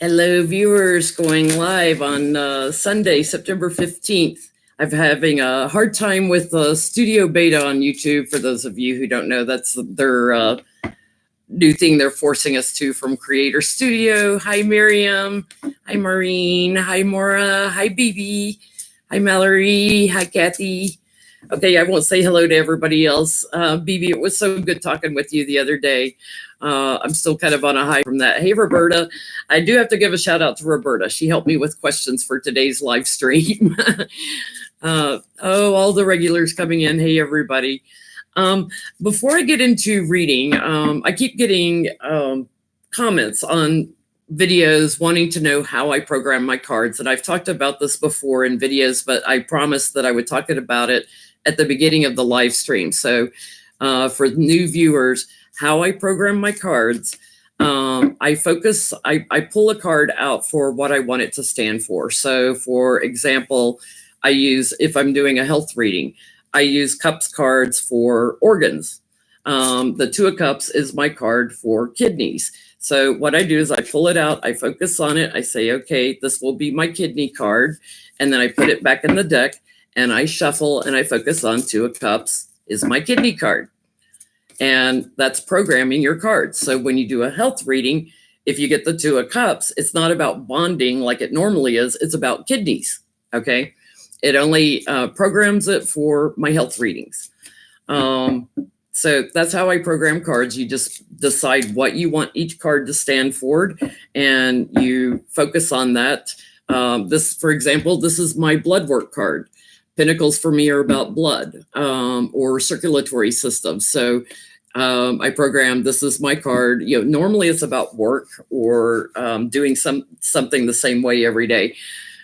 Hello, viewers, going live on Sunday, September 15th. I'm having a hard time with the studio beta on YouTube. For those of you who don't know, that's their new thing they're forcing us to from Creator Studio. Hi, Miriam. Hi, Maureen. Hi, Maura. Hi, Bibi. Hi, Mallory. Hi, Kathy. Okay, I won't say hello to everybody else. Bibi, it was so good talking with you the other day. I'm still kind of on a high from that. Hey, Roberta. I do have to give a shout out to Roberta. She helped me with questions for today's live stream. All the regulars coming in. Hey, everybody. Before I get into reading, I keep getting comments on videos wanting to know how I program my cards. And I've talked about this before in videos, but I promised that I would talk about it at the beginning of the live stream. So for new viewers, how I program my cards, I pull a card out for what I want it to stand for. So for example, if I'm doing a health reading, I use cups cards for organs. The Two of Cups is my card for kidneys. So what I do is I pull it out, I focus on it, I say, okay, this will be my kidney card. And then I put it back in the deck and I shuffle and I focus on Two of Cups is my kidney card. And that's programming your cards. So when you do a health reading, if you get the Two of Cups, it's not about bonding like it normally is. It's about kidneys, okay? It only programs it for my health readings. So that's how I program cards. You just decide what you want each card to stand for, and you focus on that. For example, this is my blood work card. Pentacles for me are about blood or circulatory system. So I program, this is my card. Normally it's about work or doing something the same way every day.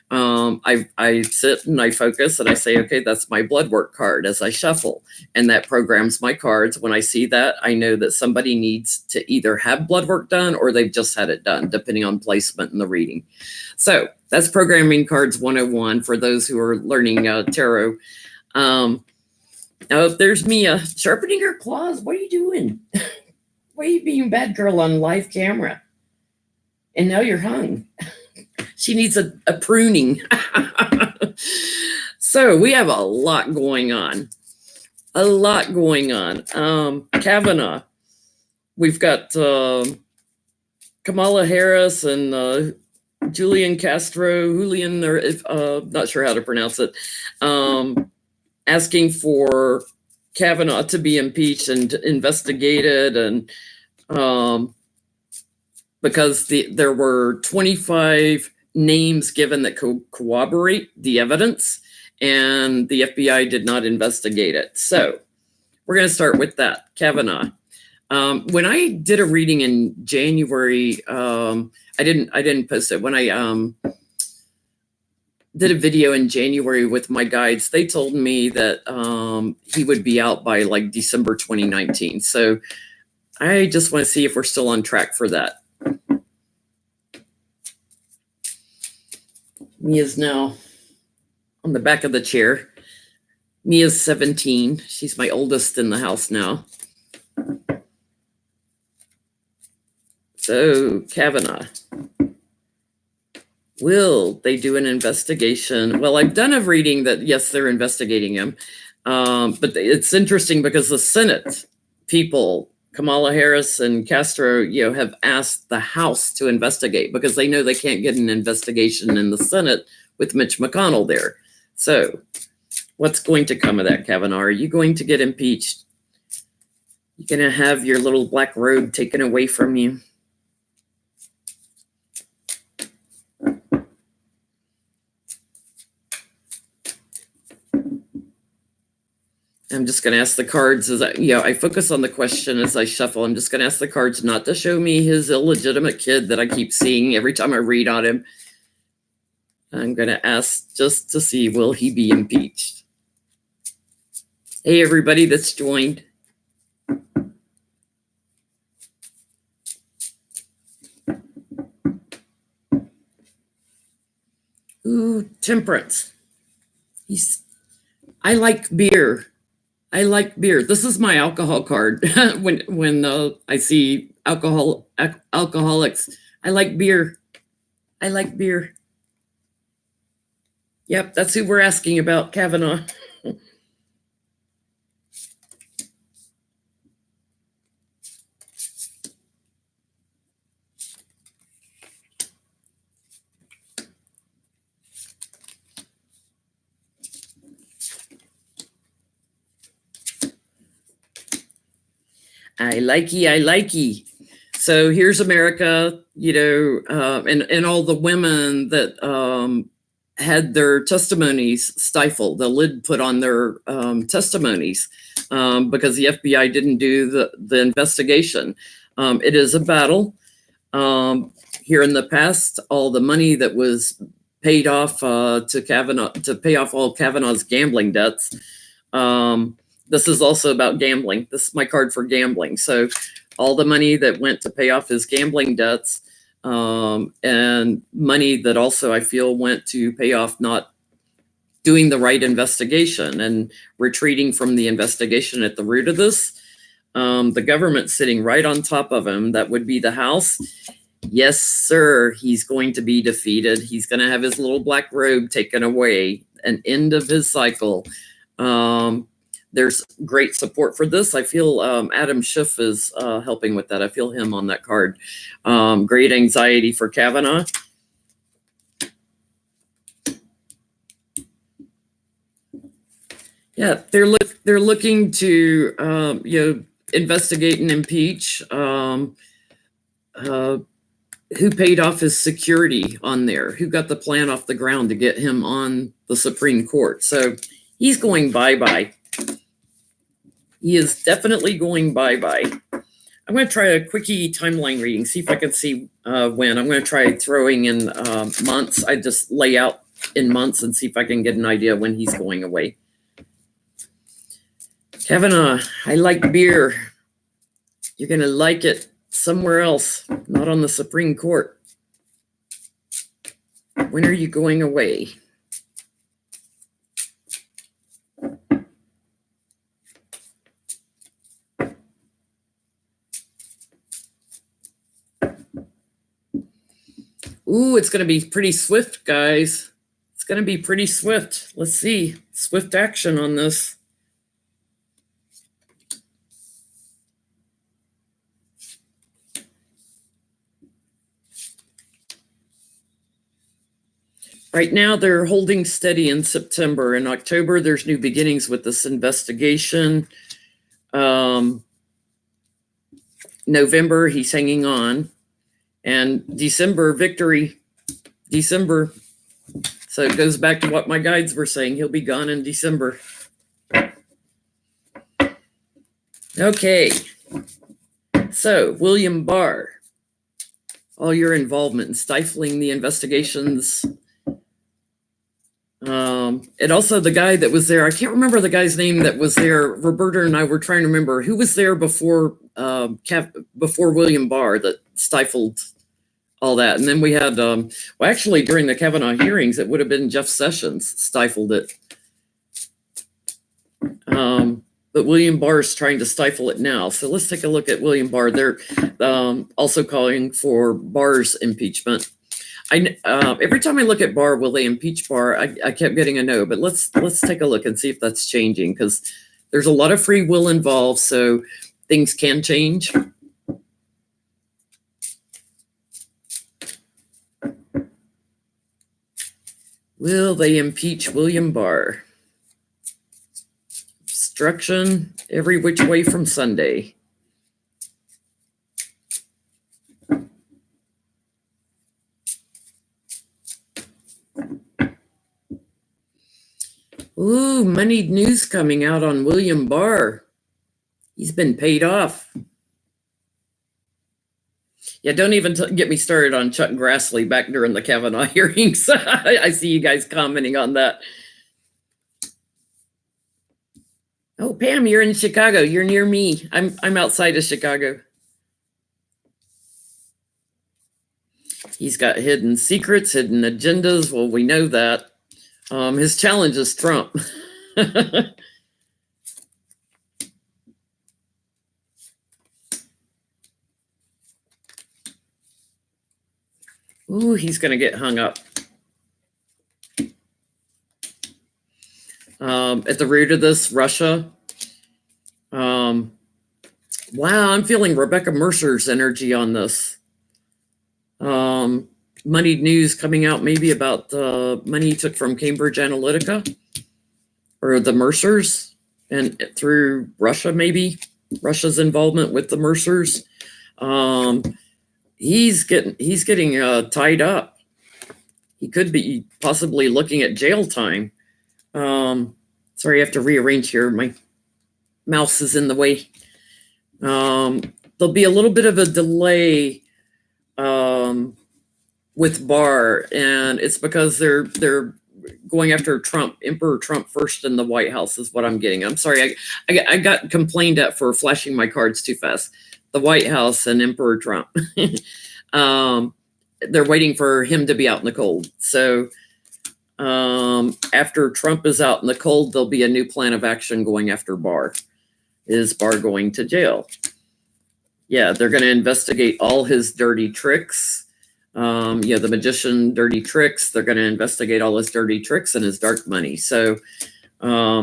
I sit and I focus and I say, okay, that's my blood work card as I shuffle, and that programs my cards. When I see that, I know that somebody needs to either have blood work done or they've just had it done, depending on placement in the reading. So that's programming cards 101 for those who are learning tarot. Now, if there's Mia sharpening her claws, what are you doing? Why are you being bad girl on live camera? And now you're hung. She needs a pruning. So we have a lot going on. Kavanaugh. We've got Kamala Harris and Julian, or not sure how to pronounce it, asking for Kavanaugh to be impeached and investigated, and because there were 25 names given that corroborate the evidence, and the FBI did not investigate it. So we're going to start with that. Kavanaugh. When I did a reading in January, I didn't post it. When I did a video in January with my guides, they told me that he would be out by like December 2019. So I just want to see if we're still on track for that. Mia's now on the back of the chair. Mia's 17. She's my oldest in the house now. So, Kavanaugh. Will they do an investigation? Well, I've done a reading that, yes, they're investigating him. But it's interesting because the Senate people, Kamala Harris and Castro, have asked the House to investigate because they know they can't get an investigation in the Senate with Mitch McConnell there. So what's going to come of that, Kavanaugh? Are you going to get impeached? You're going to have your little black robe taken away from you? I'm just going to ask the cards as I focus on the question as I shuffle. I'm just going to ask the cards not to show me his illegitimate kid that I keep seeing every time I read on him. I'm going to ask just to see, will he be impeached? Hey, everybody that's joined. Ooh, temperance. I like beer. This is my alcohol card. when I see alcoholics, I like beer. I like beer. Yep, that's who we're asking about, Kavanaugh. I likey. So here's America, and all the women that had their testimonies stifled, the lid put on their testimonies because the FBI didn't do the investigation. It is a battle. Here in the past, all the money that was paid off to Kavanaugh to pay off all Kavanaugh's gambling debts. This is also about gambling. This is my card for gambling. So all the money that went to pay off his gambling debts and money that also I feel went to pay off not doing the right investigation and retreating from the investigation at the root of this. The government sitting right on top of him, that would be the House. Yes, sir, he's going to be defeated. He's going to have his little black robe taken away, an end of his cycle. There's great support for this. I feel Adam Schiff is helping with that. I feel him on that card. Great anxiety for Kavanaugh. Yeah, they're looking to investigate and impeach who paid off his security on there, who got the plan off the ground to get him on the Supreme Court. So he's going bye-bye. He is definitely going bye-bye. I'm going to try a quickie timeline reading, see if I can see when. I'm going to try throwing in months. I just lay out in months and see if I can get an idea when he's going away. Kavanaugh, I like beer. You're going to like it somewhere else, not on the Supreme Court. When are you going away? Ooh, it's going to be pretty swift, guys. It's going to be pretty swift. Let's see. Swift action on this. Right now, they're holding steady in September. In October, there's new beginnings with this investigation. November, he's hanging on. And December, victory. December. So it goes back to what my guides were saying. He'll be gone in December. Okay. So, William Barr. All your involvement in stifling the investigations. And also the guy that was there, I can't remember the guy's name that was there. Roberta and I were trying to remember who was there before William Barr that stifled all that. And then we had, actually during the Kavanaugh hearings, it would have been Jeff Sessions stifled it. But William Barr is trying to stifle it now. So let's take a look at William Barr. They're also calling for Barr's impeachment. Every time I look at Barr, will they impeach Barr? I kept getting a no, but let's take a look and see if that's changing, because there's a lot of free will involved, so things can change. Will they impeach William Barr? Obstruction every which way from Sunday. Ooh, moneyed news coming out on William Barr. He's been paid off. Yeah, don't even get me started on Chuck Grassley back during the Kavanaugh hearings. I see you guys commenting on that. Oh, Pam, you're in Chicago. You're near me. I'm outside of Chicago. He's got hidden secrets, hidden agendas. Well, we know that. His challenge is Trump. Ooh, he's going to get hung up. At the root of this, Russia. Wow, I'm feeling Rebecca Mercer's energy on this. Moneyed news coming out maybe about the money he took from Cambridge Analytica or the Mercers and through Russia, maybe Russia's involvement with the Mercers. He's getting tied up. He could be possibly looking at jail time. Sorry, I have to rearrange here. My mouse is in the way. There'll be a little bit of a delay with Barr, and it's because they're going after Trump, Emperor Trump first in the White House is what I'm getting. I'm sorry, I got complained at for flashing my cards too fast. The White House and Emperor Trump. They're waiting for him to be out in the cold. So after Trump is out in the cold, there'll be a new plan of action going after Barr. Is Barr going to jail? Yeah, they're going to investigate all his dirty tricks. The magician dirty tricks. They're going to investigate all his dirty tricks and his dark money. So Barr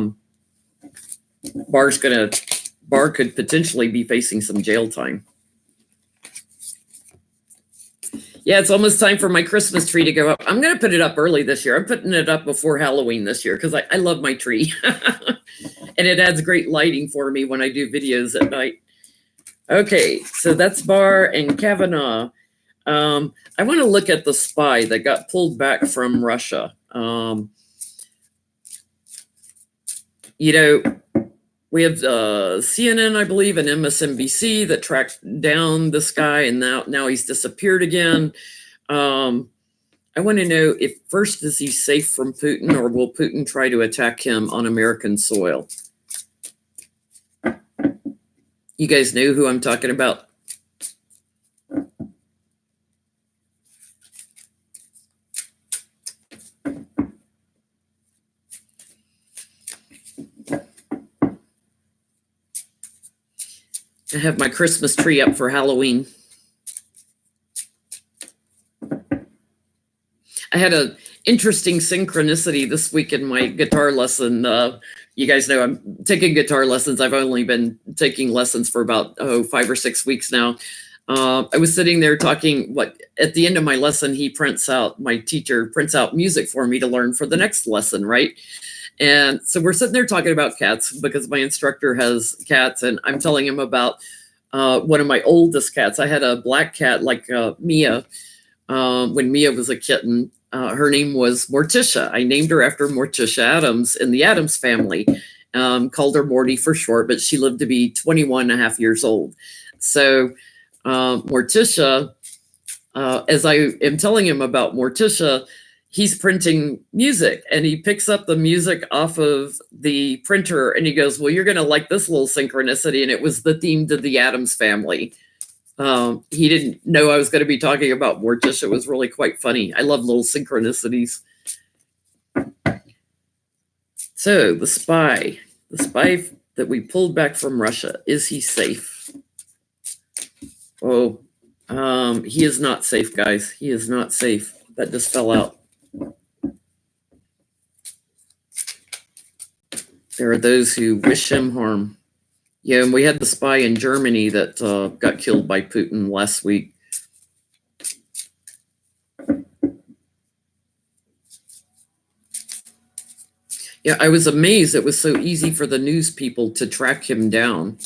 could potentially be facing some jail time. Yeah, it's almost time for my Christmas tree to go up. I'm going to put it up early this year. I'm putting it up before Halloween this year because I love my tree. And it adds great lighting for me when I do videos at night. Okay, so that's Barr and Kavanaugh. I want to look at the spy that got pulled back from Russia. We have CNN, I believe, and MSNBC that tracked down this guy, and now he's disappeared again. I want to know if first, is he safe from Putin, or will Putin try to attack him on American soil? You guys know who I'm talking about? I have my Christmas tree up for Halloween. I had an interesting synchronicity this week in my guitar lesson. You guys know I'm taking guitar lessons. I've only been taking lessons for about 5 or 6 weeks now. I was sitting there talking. At the end of my lesson, my teacher prints out music for me to learn for the next lesson, right? And so we're sitting there talking about cats because my instructor has cats, and I'm telling him about one of my oldest cats. I had a black cat like Mia when Mia was a kitten. Her name was Morticia. I named her after Morticia Adams in the Adams family. Called her Morty for short, but she lived to be 21 and a half years old. So Morticia, as I am telling him about Morticia, he's printing music, and he picks up the music off of the printer, and he goes, well, you're going to like this little synchronicity. And it was the theme to the Addams Family. He didn't know I was going to be talking about Morticia. It was really quite funny. I love little synchronicities. So the spy that we pulled back from Russia, is he safe? Oh, he is not safe, guys. He is not safe. That just fell out. There are those who wish him harm. Yeah, and we had the spy in Germany that got killed by Putin last week. Yeah, I was amazed it was so easy for the news people to track him down.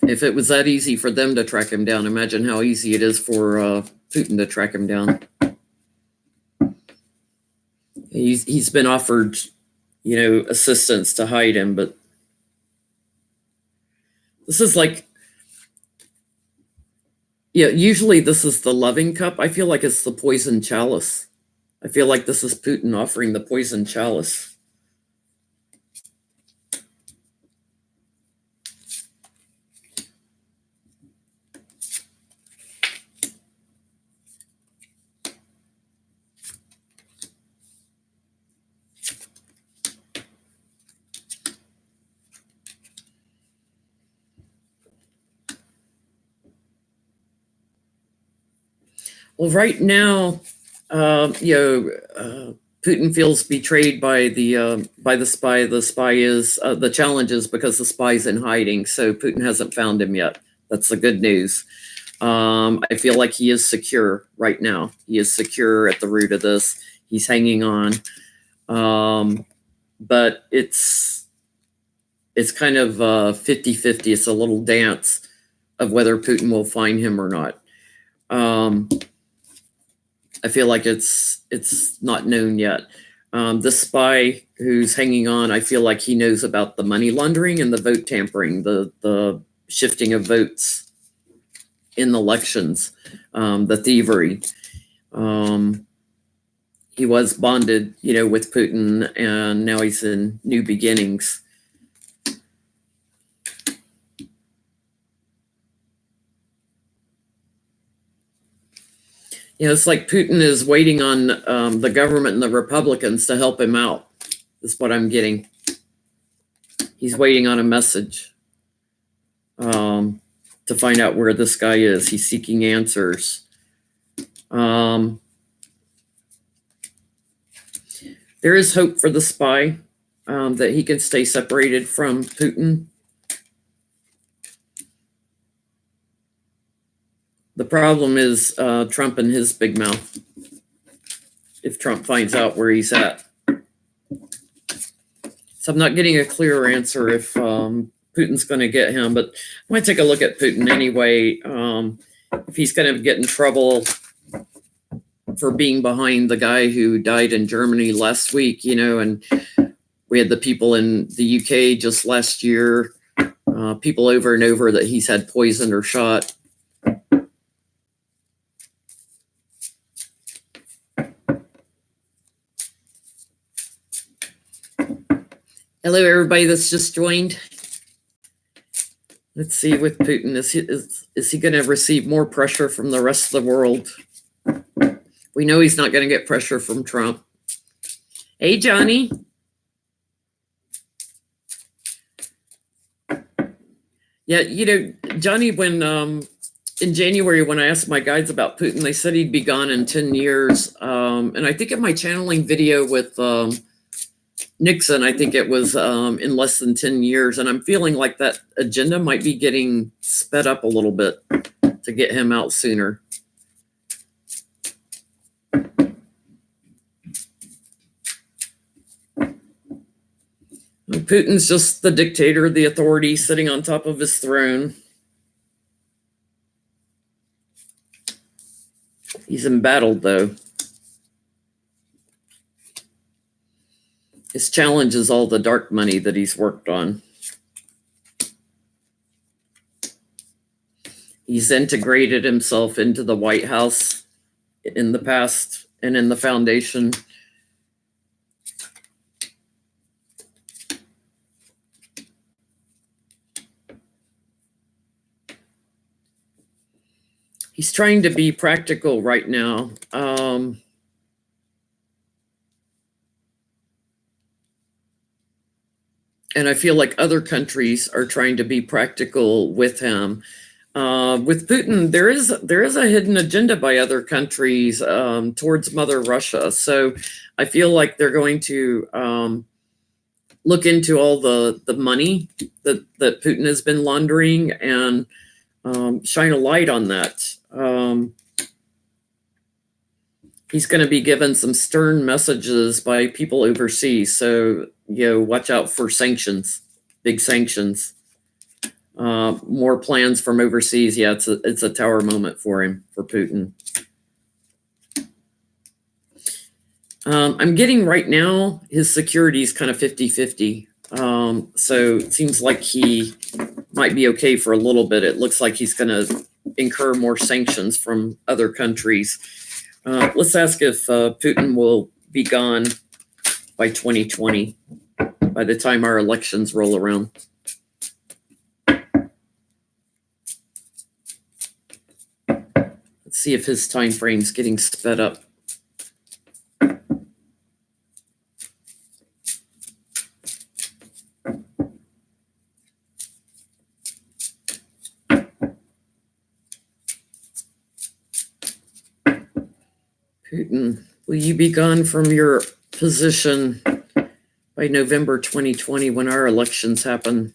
If it was that easy for them to track him down, imagine how easy it is for Putin to track him down. He's been offered, assistance to hide him, but this is like, usually this is the loving cup. I feel like it's the poison chalice. I feel like this is Putin offering the poison chalice. Well, right now, Putin feels betrayed by the spy. The spy is the challenge is because the spy's in hiding, so Putin hasn't found him yet. That's the good news. I feel like he is secure right now. He is secure at the root of this. He's hanging on, but it's kind of 50-50. It's a little dance of whether Putin will find him or not. I feel like it's not known yet. The spy who's hanging on, I feel like he knows about the money laundering and the vote tampering, the shifting of votes in elections, the thievery. He was bonded, with Putin, and now he's in new beginnings. It's like Putin is waiting on the government and the Republicans to help him out, is what I'm getting. He's waiting on a message to find out where this guy is. He's seeking answers. There is hope for the spy that he can stay separated from Putin. The problem is Trump and his big mouth. If Trump finds out where he's at. So I'm not getting a clear answer if Putin's going to get him, but I might take a look at Putin anyway. If he's going to get in trouble for being behind the guy who died in Germany last week, and we had the people in the UK just last year, people over and over that he's had poisoned or shot. Hello, everybody that's just joined. Let's see with Putin. Is he going to receive more pressure from the rest of the world? We know he's not going to get pressure from Trump. Hey, Johnny. Yeah, Johnny, when in January, when I asked my guides about Putin, they said he'd be gone in 10 years. And I think in my channeling video with Nixon, I think it was in less than 10 years. And I'm feeling like that agenda might be getting sped up a little bit to get him out sooner. Putin's just the dictator, the authority sitting on top of his throne. He's embattled, though. His challenge is all the dark money that he's worked on. He's integrated himself into the White House in the past and in the foundation. He's trying to be practical right now. And I feel like other countries are trying to be practical with him. With Putin, there is a hidden agenda by other countries towards Mother Russia. So I feel like they're going to look into all the money that Putin has been laundering and shine a light on that. He's going to be given some stern messages by people overseas. So, watch out for sanctions, big sanctions. More plans from overseas. Yeah, it's a tower moment for him, for Putin. I'm getting right now his security is kind of 50-50. So it seems like he might be okay for a little bit. It looks like he's going to incur more sanctions from other countries. Let's ask if Putin will be gone by 2020, by the time our elections roll around. Let's see if his time frame's getting sped up. Putin, will you be gone from your position by November 2020 when our elections happen?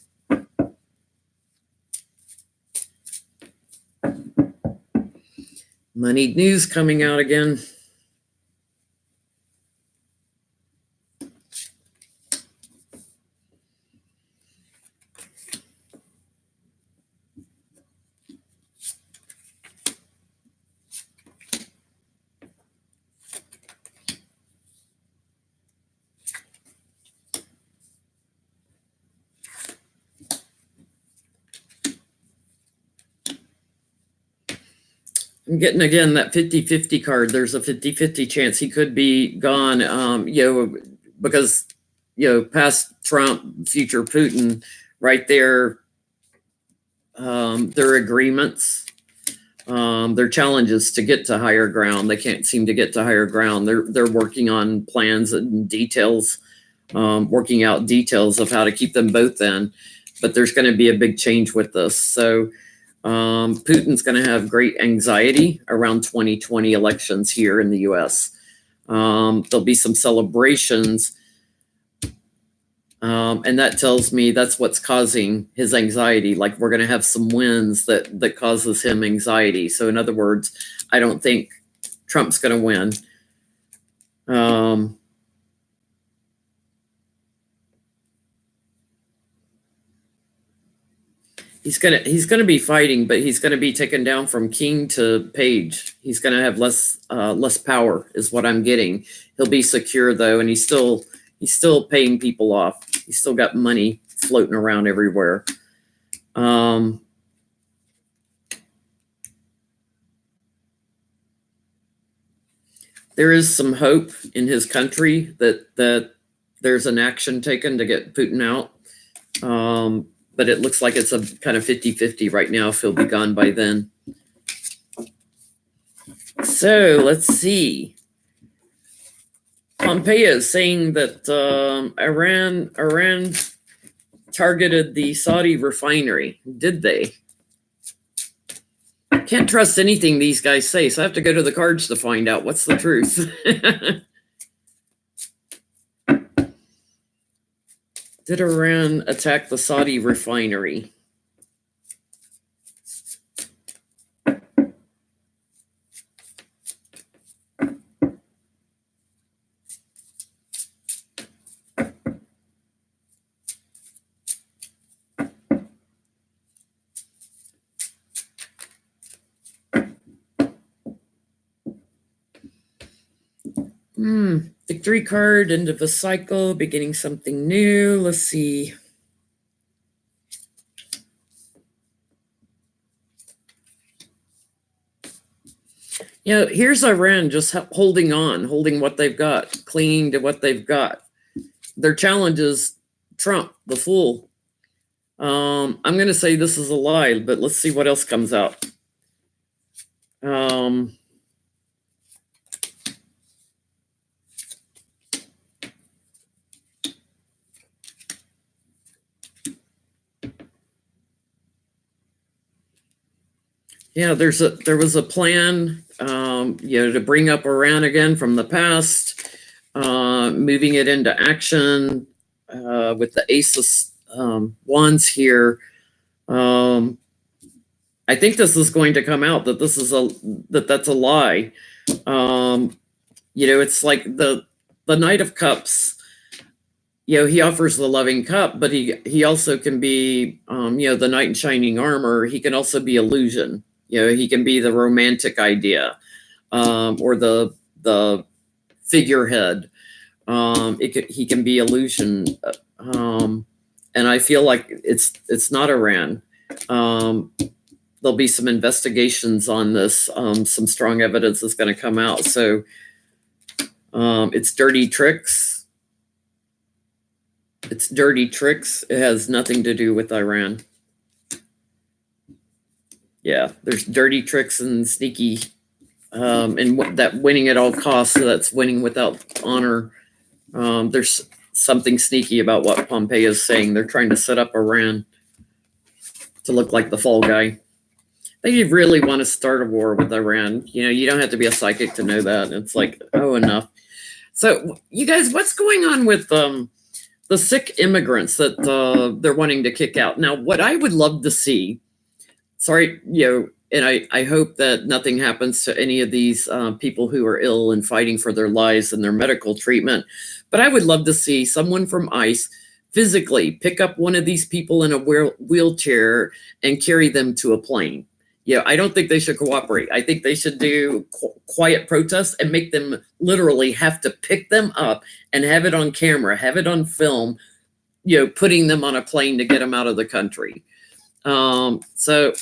Money news coming out again. I'm getting again that 50-50 card. There's a 50-50 chance he could be gone, because, past Trump, future Putin, right there, their agreements, their challenges to get to higher ground. They can't seem to get to higher ground. They're working on plans and details, working out details of how to keep them both in. But there's going to be a big change with this. So Putin's going to have great anxiety around 2020 elections here in the U.S. There'll be some celebrations, and that tells me that's what's causing his anxiety. Like, we're going to have some wins that causes him anxiety. So in other words, I don't think Trump's going to win. He's gonna be fighting, but he's gonna be taken down from king to page. He's gonna have less power, is what I'm getting. He'll be secure though, and he's still paying people off. He's still got money floating around everywhere. There is some hope in his country that there's an action taken to get Putin out. But it looks like it's a kind of 50-50 right now if he'll be gone by then. So let's see. Pompeo is saying that Iran targeted the Saudi refinery. Did they? Can't trust anything these guys say, so I have to go to the cards to find out what's the truth. Did Iran attack the Saudi refinery? Victory card, end of a cycle, beginning something new. Let's see. Here's Iran just holding on, holding what they've got, clinging to what they've got. Their challenge is Trump, the fool. I'm going to say this is a lie, but let's see what else comes out. Yeah, there was a plan, to bring up Iran again from the past, moving it into action with the Ace of Wands here. I think this is going to come out that that's a lie. It's like the Knight of Cups. He offers the loving cup, but he also can be, the knight in shining armor. He can also be illusion. He can be the romantic idea, or the figurehead. He can be illusion, and I feel like it's not Iran. There'll be some investigations on this. Some strong evidence is going to come out. So it's dirty tricks. It's dirty tricks. It has nothing to do with Iran. Yeah, there's dirty tricks and sneaky, and that winning at all costs. So that's winning without honor. There's something sneaky about what Pompeo is saying. They're trying to set up Iran to look like the fall guy. They really want to start a war with Iran. You don't have to be a psychic to know that. It's like, oh, enough. So, you guys, what's going on with the sick immigrants that they're wanting to kick out? Now, what I would love to see, sorry, and I hope that nothing happens to any of these people who are ill and fighting for their lives and their medical treatment, but I would love to see someone from ICE physically pick up one of these people in a wheelchair and carry them to a plane. I don't think they should cooperate. I think they should do quiet protests and make them literally have to pick them up and have it on camera, have it on film, putting them on a plane to get them out of the country. So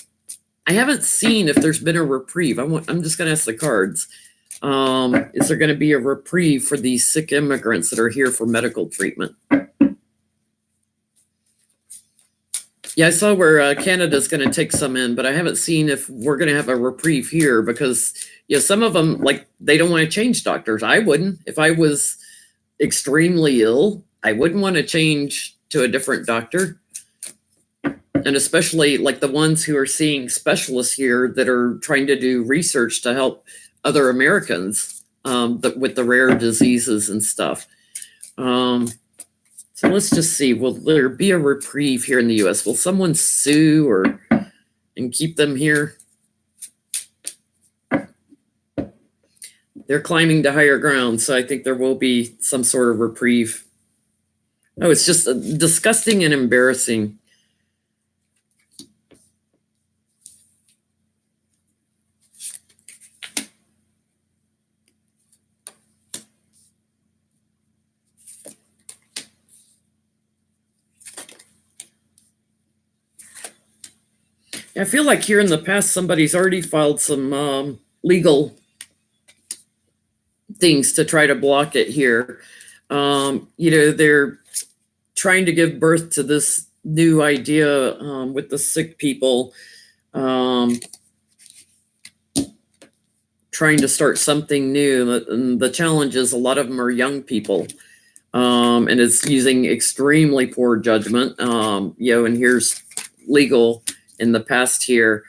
I haven't seen if there's been a reprieve. I'm just going to ask the cards. Is there going to be a reprieve for these sick immigrants that are here for medical treatment? Yeah, I saw where Canada's going to take some in, but I haven't seen if we're going to have a reprieve here because, some of them, like, they don't want to change doctors. I wouldn't. If I was extremely ill, I wouldn't want to change to a different doctor. And especially like the ones who are seeing specialists here that are trying to do research to help other Americans with the rare diseases and stuff. So let's just see, will there be a reprieve here in the U.S.? Will someone sue and keep them here? They're climbing to higher ground, so I think there will be some sort of reprieve. Oh, it's just disgusting and embarrassing. I feel like here in the past, somebody's already filed some legal things to try to block it here. They're trying to give birth to this new idea with the sick people, trying to start something new. And the challenge is a lot of them are young people. And it's using extremely poor judgment. And here's legal in the past here.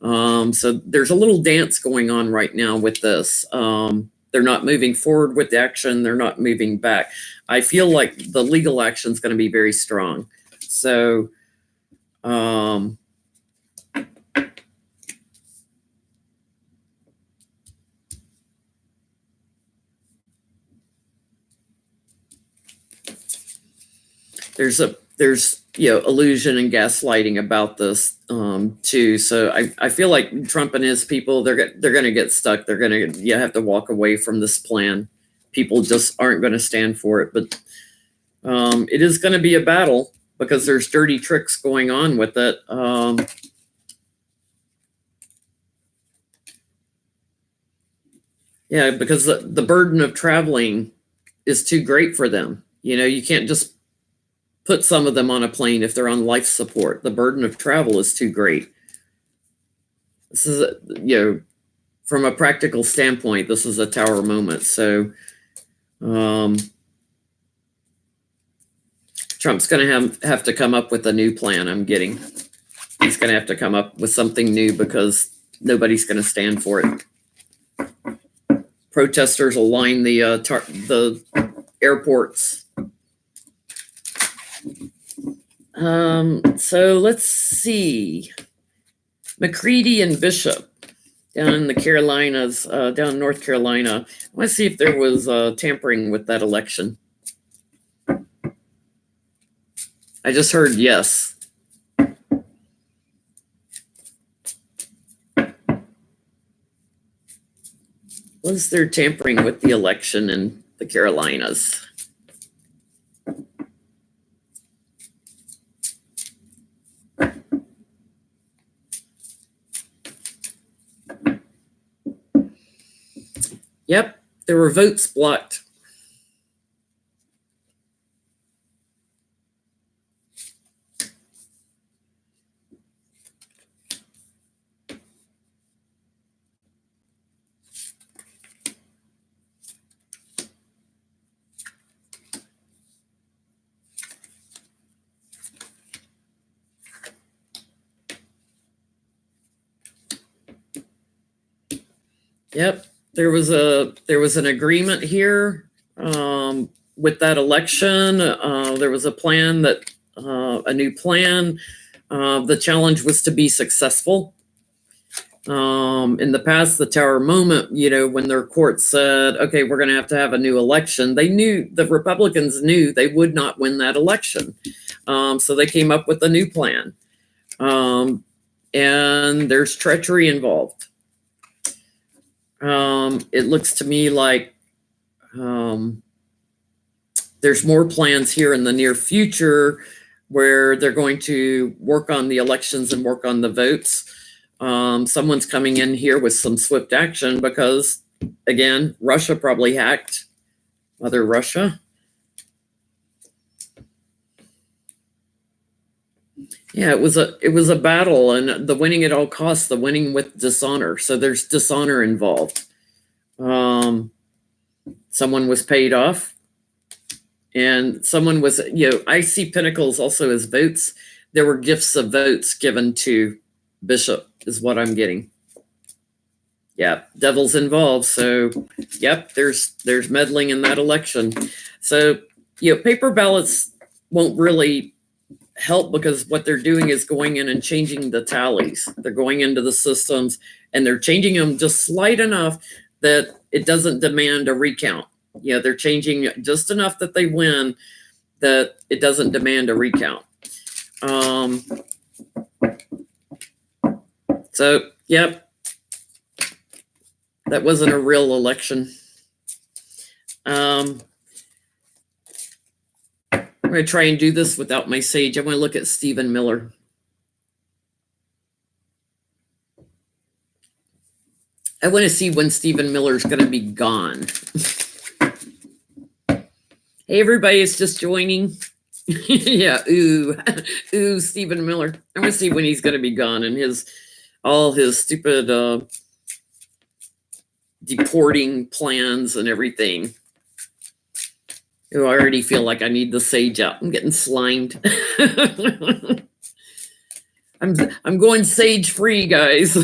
So there's a little dance going on right now with this. They're not moving forward with the action. They're not moving back. I feel like the legal action is going to be very strong. So, there's illusion and gaslighting about this too. So I feel like Trump and his people, they're going to get stuck. They're going to have to walk away from this plan. People just aren't going to stand for it. But it is going to be a battle because there's dirty tricks going on with it. Because the burden of traveling is too great for them. You can't just put some of them on a plane if they're on life support. The burden of travel is too great. This is, from a practical standpoint, this is a tower moment. So Trump's going to have to come up with a new plan, I'm getting. He's going to have to come up with something new because nobody's going to stand for it. Protesters will line the airports. So let's see. McCready and Bishop down in the Carolinas, down in North Carolina. I want to see if there was tampering with that election. I just heard yes. Was there tampering with the election in the Carolinas? Yep, there were votes blocked. Yep. There was an agreement here with that election. There was a plan that a new plan. The challenge was to be successful. In the past, the Tower moment, when their court said, okay, we're going to have a new election, the Republicans knew they would not win that election. So they came up with a new plan. And there's treachery involved. It looks to me like there's more plans here in the near future where they're going to work on the elections and work on the votes. Someone's coming in here with some swift action because, again, Russia probably hacked Mother Russia. Yeah, it was a battle, and the winning at all costs, the winning with dishonor. So there's dishonor involved. Someone was paid off, and someone was, I see Pentacles also as votes. There were gifts of votes given to Bishop, is what I'm getting. Yeah, devil's involved. So, yep, there's meddling in that election. So, paper ballots won't really help because what they're doing is going in and changing the tallies. They're going into the systems and they're changing them just slight enough that it doesn't demand a recount. They're changing just enough that they win that it doesn't demand a recount. So, yep, that wasn't a real election. I'm going to try and do this without my sage. I want to look at Stephen Miller. I want to see when Stephen Miller's going to be gone. Hey, everybody, it's just joining. Yeah, ooh, Stephen Miller. I want to see when he's going to be gone and all his stupid deporting plans and everything. Oh, I already feel like I need the sage out. I'm getting slimed. I'm going sage free, guys.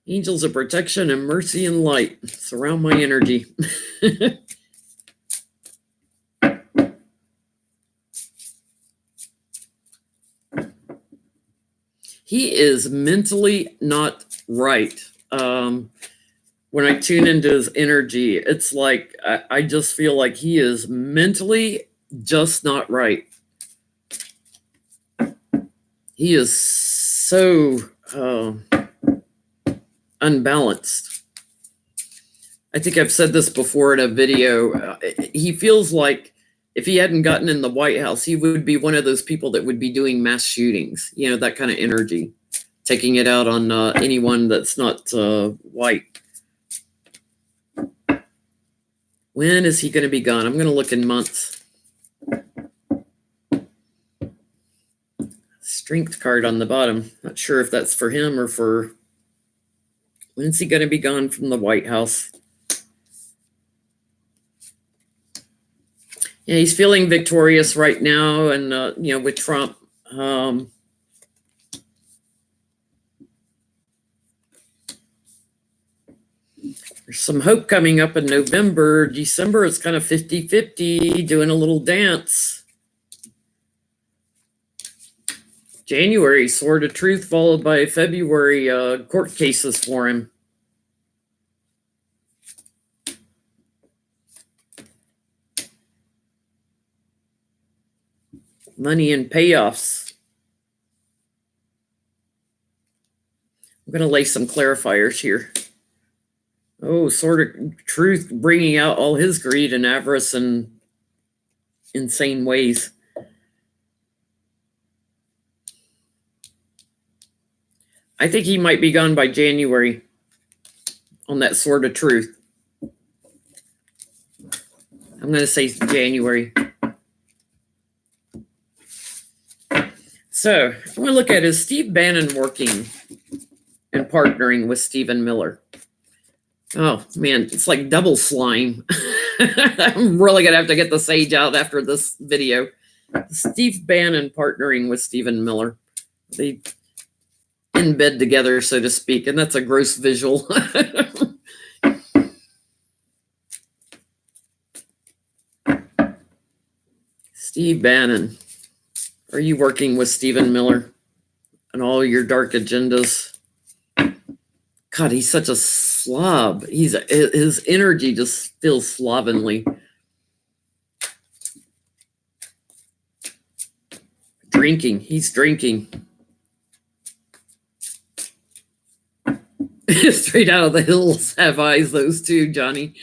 Angels of protection and mercy and light surround my energy. He is mentally not right. When I tune into his energy, it's like I just feel like he is mentally just not right. He is so unbalanced. I think I've said this before in a video. He feels like if he hadn't gotten in the White House, he would be one of those people that would be doing mass shootings, that kind of energy, taking it out on anyone that's not white. When is he going to be gone? I'm going to look in months. Strength card on the bottom. Not sure if that's for him or for... When's he going to be gone from the White House? Yeah, he's feeling victorious right now, and with Trump. There's some hope coming up in November. December, it's kind of 50-50, doing a little dance. January, Sword of Truth, followed by February, court cases for him. Money and payoffs. I'm going to lay some clarifiers here. Oh, Sword of Truth, bringing out all his greed and avarice in insane ways. I think he might be gone by January on that Sword of Truth. I'm going to say January. So I want to look at, is Steve Bannon working and partnering with Stephen Miller? Oh, man, it's like double slime. I'm really going to have to get the sage out after this video. Steve Bannon partnering with Stephen Miller. The in bed together, so to speak, and that's a gross visual. Steve Bannon, are you working with Stephen Miller and all your dark agendas? God, he's such a slob. His energy just feels slovenly. He's drinking. Straight out of the hills have eyes, those two, Johnny.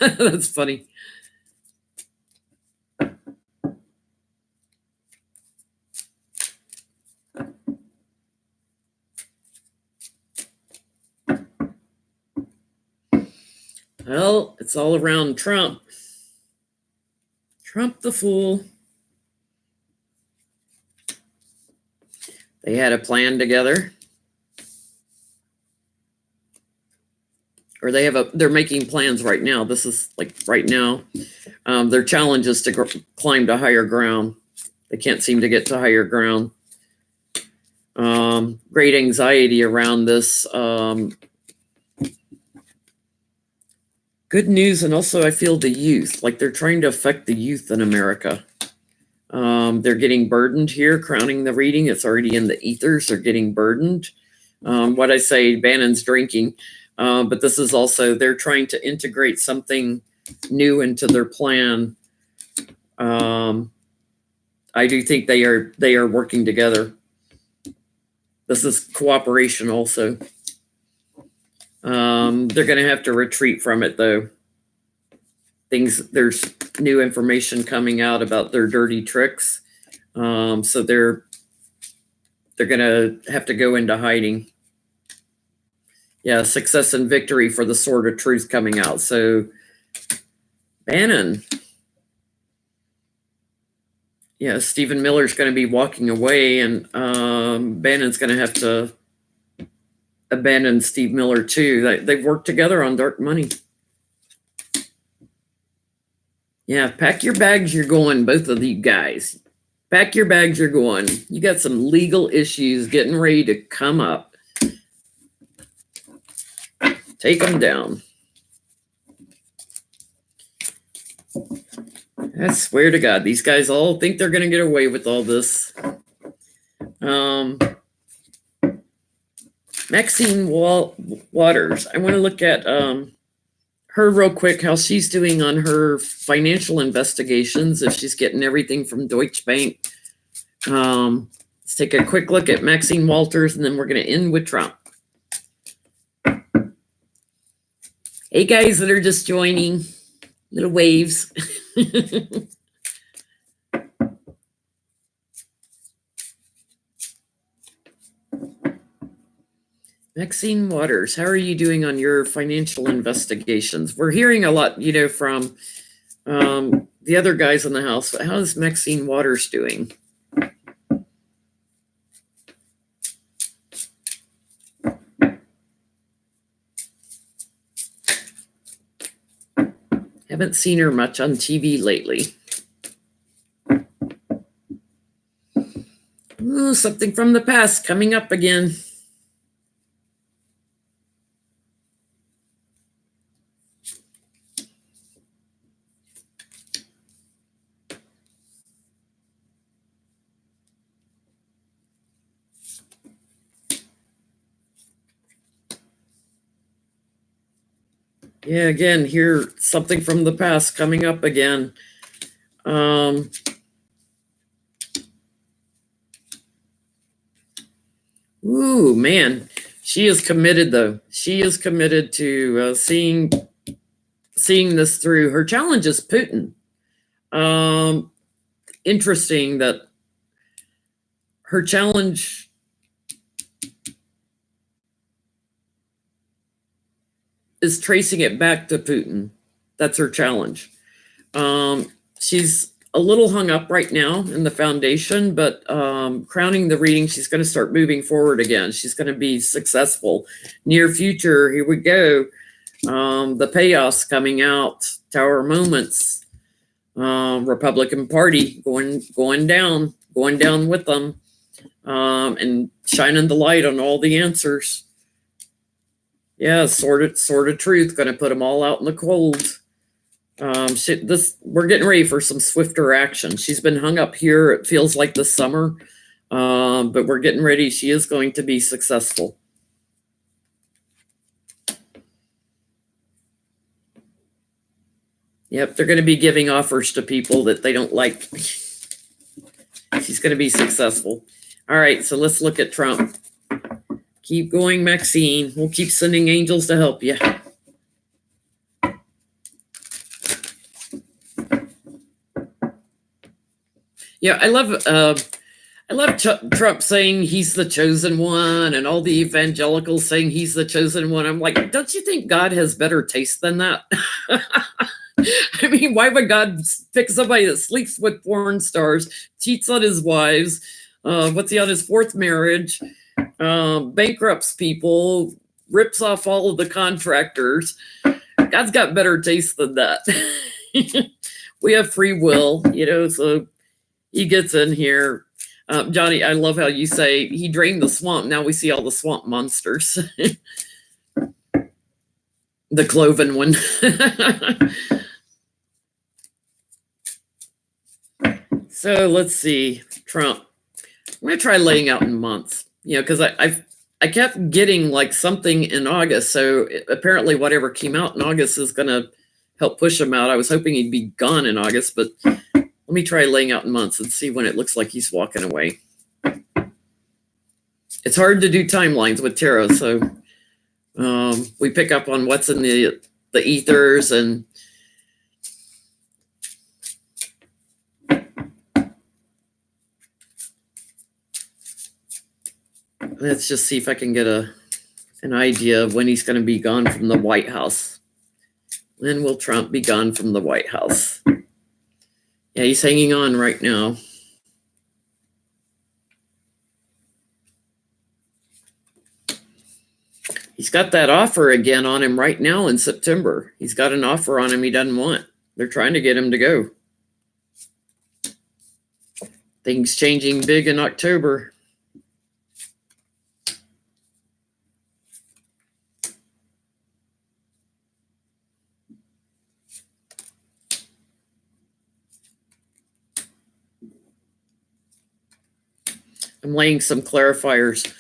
That's funny. Well, it's all around Trump. Trump the fool. They had a plan together. Or they're making plans right now. This is like right now. Their challenge is to climb to higher ground. They can't seem to get to higher ground. Great anxiety around this. Good news, and also I feel the youth, like they're trying to affect the youth in America. They're getting burdened here, crowning the reading. It's already in the ethers. They're getting burdened. What I say, Bannon's drinking. But this is also, they're trying to integrate something new into their plan. I do think they are working together. This is cooperation also. They're going to have to retreat from it, though. There's new information coming out about their dirty tricks. So they're going to have to go into hiding. Yeah, success and victory for the sword of truth coming out. So Bannon. Yeah, Stephen Miller's going to be walking away, and Bannon's going to have to abandon Steve Miller too. They've worked together on dark money. Yeah, pack your bags, you're going, both of you guys. Pack your bags, you're going. You got some legal issues getting ready to come up. Take them down. I swear to God, these guys all think they're going to get away with all this. Maxine Waters, I want to look at her real quick, how she's doing on her financial investigations, if she's getting everything from Deutsche Bank. Let's take a quick look at Maxine Waters, and then we're going to end with Trump. Hey, guys that are just joining, little waves. Maxine Waters, how are you doing on your financial investigations? We're hearing a lot, from the other guys in the house. How is Maxine Waters doing? Haven't seen her much on TV lately. Ooh, something from the past coming up again. Yeah, again, here, something from the past coming up again. Ooh, man, she is committed, though. She is committed to seeing this through. Her challenge is Putin. Interesting that her challenge is tracing it back to Putin. That's her challenge. She's a little hung up right now in the foundation, but crowning the reading, she's going to start moving forward again. She's going to be successful. Near future, here we go. The payoffs coming out, Tower Moments, Republican Party going down with them. and shining the light on all the answers. Yeah, sword of truth, going to put them all out in the cold. We're getting ready for some swifter action. She's been hung up here, it feels like this summer, but we're getting ready. She is going to be successful. Yep, they're going to be giving offers to people that they don't like. She's going to be successful. All right, so let's look at Trump. Keep going, Maxine. We'll keep sending angels to help you. Yeah, I love Trump saying he's the chosen one, and all the evangelicals saying he's the chosen one. I'm like, don't you think God has better taste than that? I mean, why would God pick somebody that sleeps with porn stars, cheats on his wives, what's he on his fourth marriage, bankrupts people, rips off all of the contractors? God's got better taste than that. We have free will, so he gets in here. Johnny, I love how you say he drained the swamp. Now we see all the swamp monsters. The cloven one. So let's see, Trump. I'm going to try laying out in months, because I kept getting like something in August. So apparently whatever came out in August is going to help push him out. I was hoping he'd be gone in August, but let me try laying out in months and see when it looks like he's walking away. It's hard to do timelines with tarot, so we pick up on what's in the ethers, and let's just see if I can get an idea of when he's going to be gone from the White House. When will Trump be gone from the White House? Yeah, he's hanging on right now. He's got that offer again on him right now in September. He's got an offer on him he doesn't want. They're trying to get him to go. Things changing big in October. I'm laying some clarifiers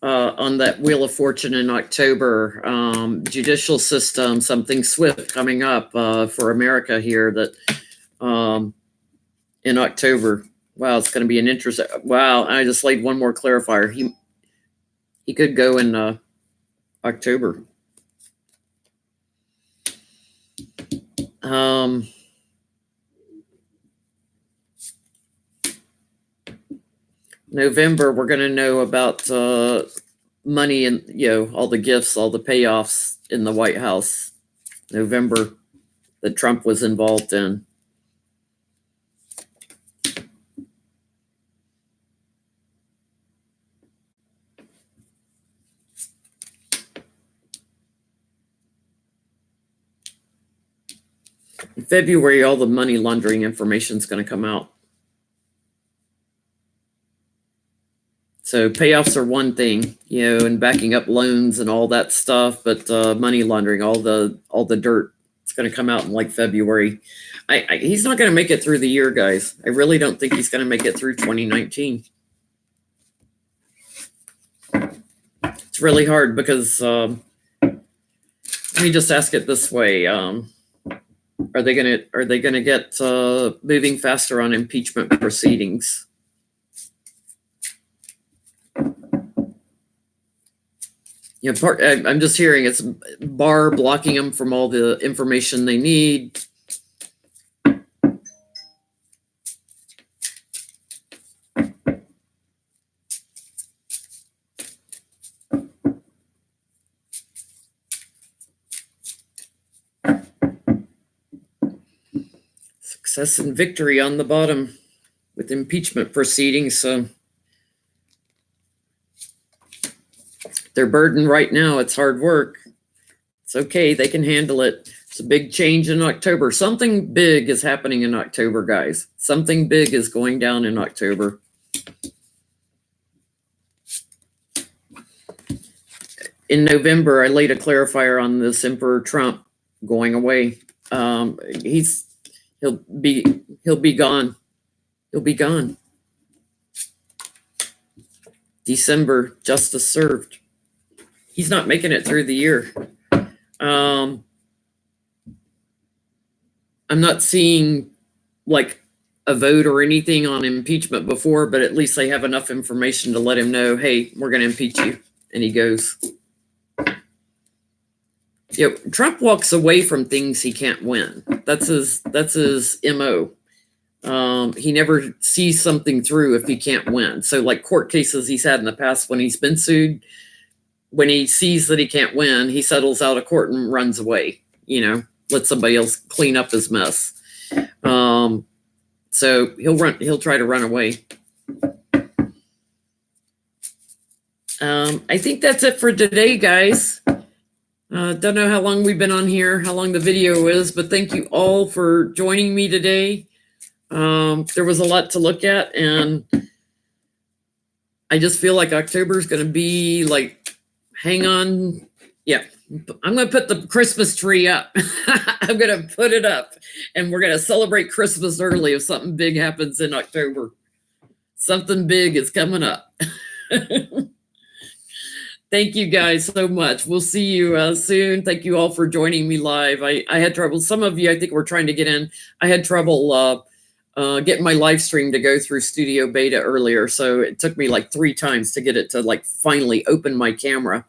on that Wheel of Fortune in October. Judicial system, something swift coming up for America here that in October. Wow, it's going to be an interesting. Wow, I just laid one more clarifier. He could go in October. November, we're going to know about money and all the gifts, all the payoffs in the White House. November, that Trump was involved in. In February, all the money laundering information is going to come out. So payoffs are one thing, and backing up loans and all that stuff, but money laundering, all the dirt, it's going to come out in like February. He's not going to make it through the year, guys. I really don't think he's going to make it through 2019. It's really hard because let me just ask it this way: are they going to get moving faster on impeachment proceedings? I'm just hearing it's Barr blocking them from all the information they need. Success and victory on the bottom with impeachment proceedings. So their burden right now, it's hard work. It's okay. They can handle it. It's a big change in October. Something big is happening in October, guys. Something big is going down in October. in November, I laid a clarifier on this Emperor Trump going away. He'll be gone. He'll be gone. December, justice served. He's not making it through the year. I'm not seeing like a vote or anything on impeachment before, but at least they have enough information to let him know, hey, we're going to impeach you. And he goes. Trump walks away from things he can't win. That's his MO. He never sees something through if he can't win. So like court cases he's had in the past when he's been sued, when he sees that he can't win, he settles out of court and runs away, let somebody else clean up his mess. So he'll try to run away. I think that's it for today, guys. Don't know how long we've been on here, how long the video is, but thank you all for joining me today. There was a lot to look at, and I just feel like October is going to be like, hang on. Yeah, I'm going to put the Christmas tree up. I'm going to put it up, and we're going to celebrate Christmas early if something big happens in October. Something big is coming up. Thank you guys so much. We'll see you soon. Thank you all for joining me live. I had trouble. Some of you, I think, were trying to get in. I had trouble getting my live stream to go through Studio Beta earlier. So it took me like 3 times to get it to like finally open my camera.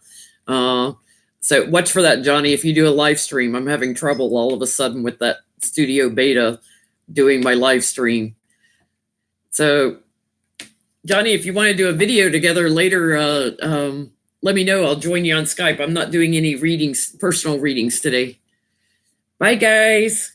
So watch for that, Johnny. If you do a live stream, I'm having trouble all of a sudden with that Studio Beta doing my live stream. So Johnny, if you want to do a video together later, let me know. I'll join you on Skype. I'm not doing any readings, personal readings today. Bye, guys.